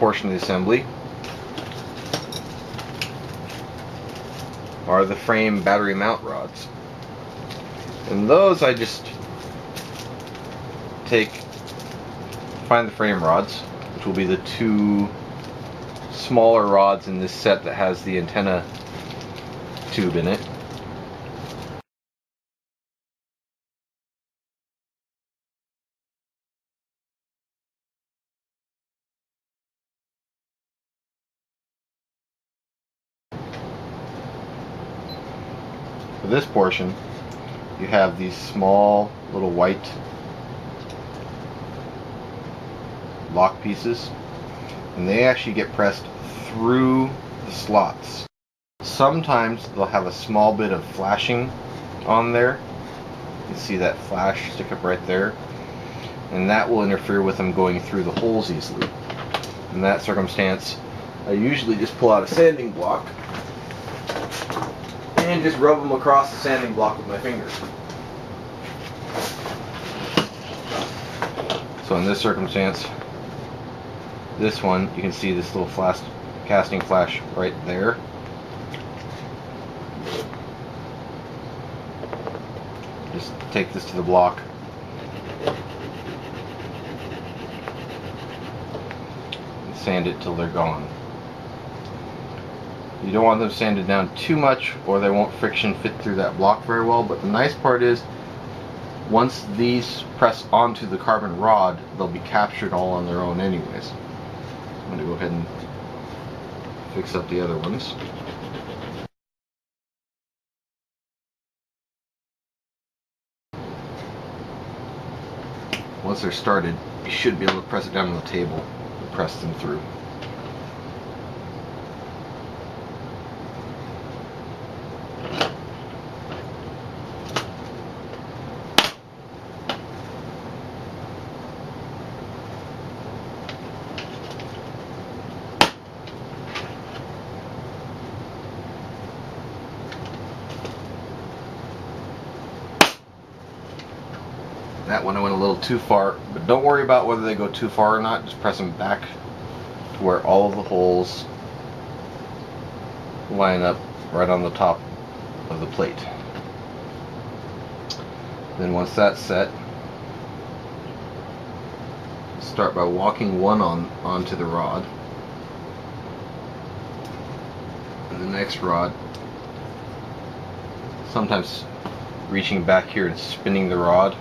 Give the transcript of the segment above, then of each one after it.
portion of the assembly are the frame battery mount rods. And those I just find the frame rods, which will be the two smaller rods in this set that has the antenna tube in it. For this portion, you have these small little white lock pieces, and they actually get pressed through the slots. Sometimes they'll have a small bit of flashing on there. You can see that flash stick up right there, and that will interfere with them going through the holes easily. In that circumstance, I usually just pull out a sanding block and just rub them across the sanding block with my fingers. So in this circumstance, this one, you can see this little casting flash right there. Just take this to the block. And sand it till they're gone. You don't want them sanded down too much or they won't friction fit through that block very well, but the nice part is once these press onto the carbon rod, they'll be captured all on their own anyways. I'm going to go ahead and fix up the other ones. Once they're started, you should be able to press it down on the table and press them through. That one I went a little too far, but don't worry about whether they go too far or not. Just press them back to where all of the holes line up right on the top of the plate. Then once that's set, start by walking one onto the rod, and the next rod, sometimes reaching back here and spinning the rod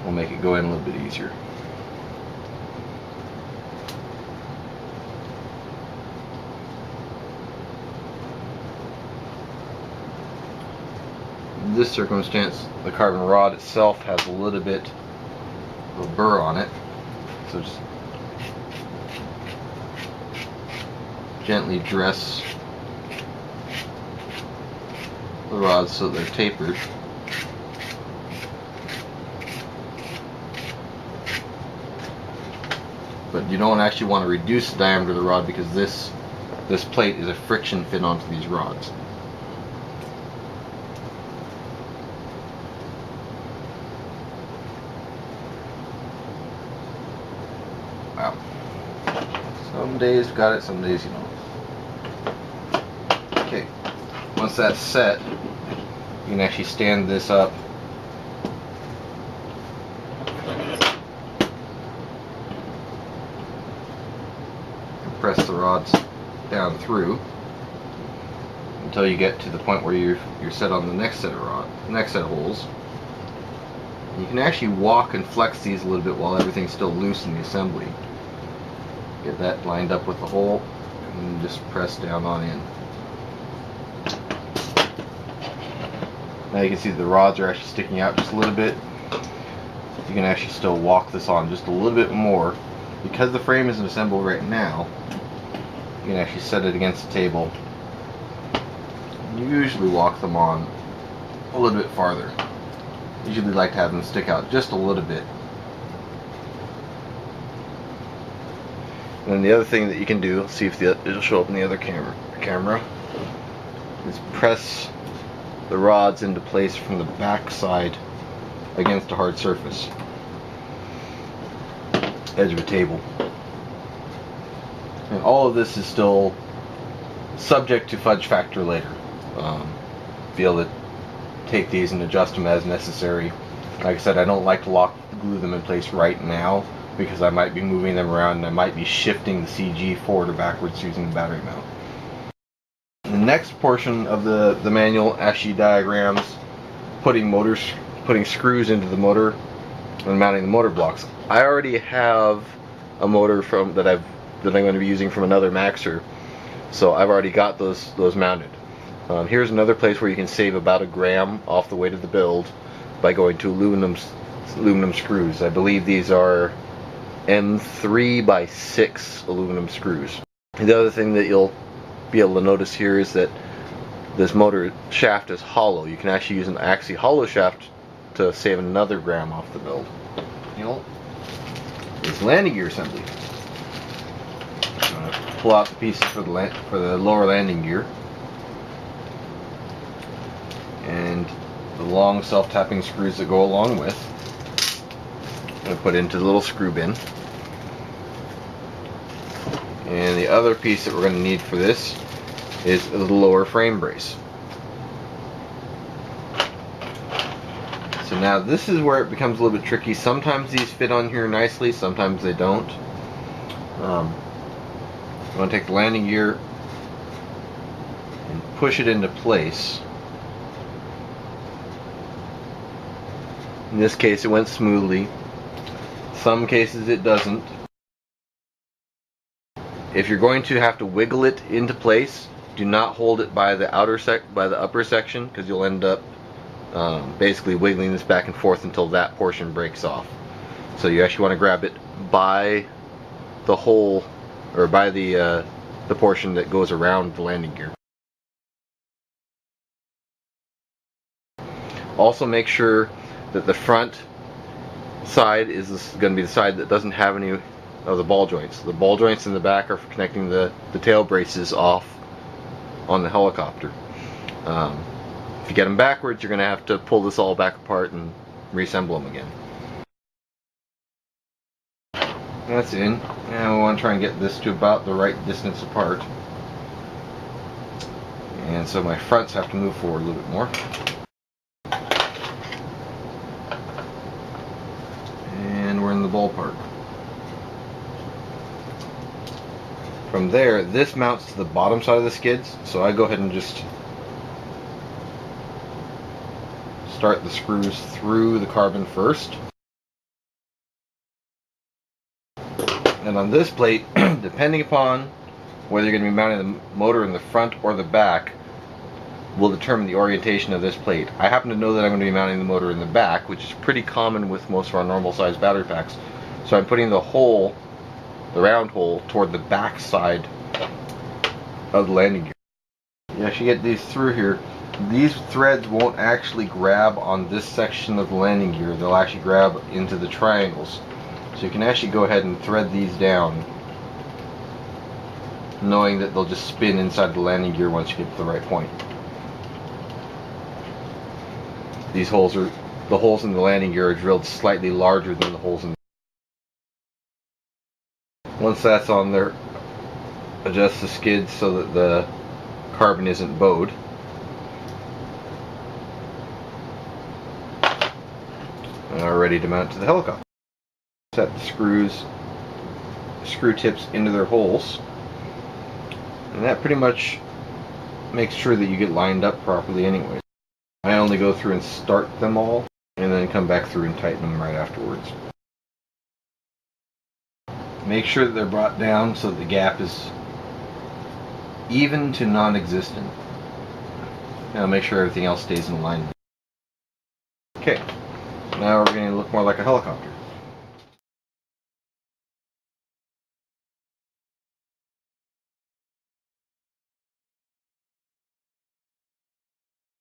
will make it go in a little bit easier. In this circumstance, the carbon rod itself has a little bit of a burr on it, so just gently dress the rods so they're tapered. But you don't actually want to reduce the diameter of the rod because this plate is a friction fit onto these rods. Wow. Some days you got it, some days you don't. Okay. Once that's set, you can actually stand this up press the rods down through until you get to the point where you're set on the next set of holes. You can actually walk and flex these a little bit while everything's still loose in the assembly. Get that lined up with the hole and then just press down on in. Now you can see the rods are actually sticking out just a little bit. You can actually still walk this on just a little bit more. Because the frame isn't assembled right now, you can actually set it against the table. Usually walk them on a little bit farther. Usually like to have them stick out just a little bit. And then the other thing that you can do, see if it'll show up in the other camera, is press the rods into place from the back side against a hard surface, edge of a table. And all of this is still subject to fudge factor later. Be able to take these and adjust them as necessary. Like I said, I don't like to glue them in place right now because I might be moving them around and I might be shifting the CG forward or backwards using the battery mount. The next portion of the manual actually diagrams putting screws into the motor and mounting the motor blocks. I already have a motor that I'm going to be using from another Maxer, so I've already got those mounted. Here's another place where you can save about a gram off the weight of the build by going to aluminum screws. I believe these are M3x6 aluminum screws. And the other thing that you'll be able to notice here is that this motor shaft is hollow. You can actually use an axle hollow shaft to save another gram off the build. This landing gear assembly. Pull out the pieces for the lower landing gear and the long self-tapping screws that go along with. I'm going to put into the little screw bin. And the other piece that we're going to need for this is the lower frame brace. So now this is where it becomes a little bit tricky. Sometimes these fit on here nicely, sometimes they don't. I'm going to take the landing gear and push it into place. In this case it went smoothly. Some cases it doesn't. If you're going to have to wiggle it into place, do not hold it by the upper section, because you'll end up basically wiggling this back and forth until that portion breaks off. So you actually want to grab it by the hole, or by the portion that goes around the landing gear. Also make sure that the front side is going to be the side that doesn't have any of the ball joints. The ball joints in the back are for connecting the tail braces off on the helicopter. If you get them backwards, you're going to have to pull this all back apart and reassemble them again. That's in. Now we want to try and get this to about the right distance apart. And so my fronts have to move forward a little bit more. And we're in the ballpark. From there, this mounts to the bottom side of the skids, so I go ahead and just start the screws through the carbon first. And on this plate, depending upon whether you're going to be mounting the motor in the front or the back, will determine the orientation of this plate. I happen to know that I'm going to be mounting the motor in the back, which is pretty common with most of our normal size battery packs. So I'm putting the round hole, toward the back side of the landing gear. You actually get these through here. These threads won't actually grab on this section of the landing gear. They'll actually grab into the triangles. So you can actually go ahead and thread these down, knowing that they'll just spin inside the landing gear once you get to the right point. These holes are, the holes in the landing gear are drilled slightly larger than the holes in. Once that's on there, adjust the skids so that the carbon isn't bowed. And are ready to mount to the helicopter. Set the screw tips into their holes, and that pretty much makes sure that you get lined up properly anyway. I only go through and start them all and then come back through and tighten them right afterwards. Make sure that they're brought down so that the gap is even to non-existent. Now make sure everything else stays in alignment. Okay, now we're going to look more like a helicopter.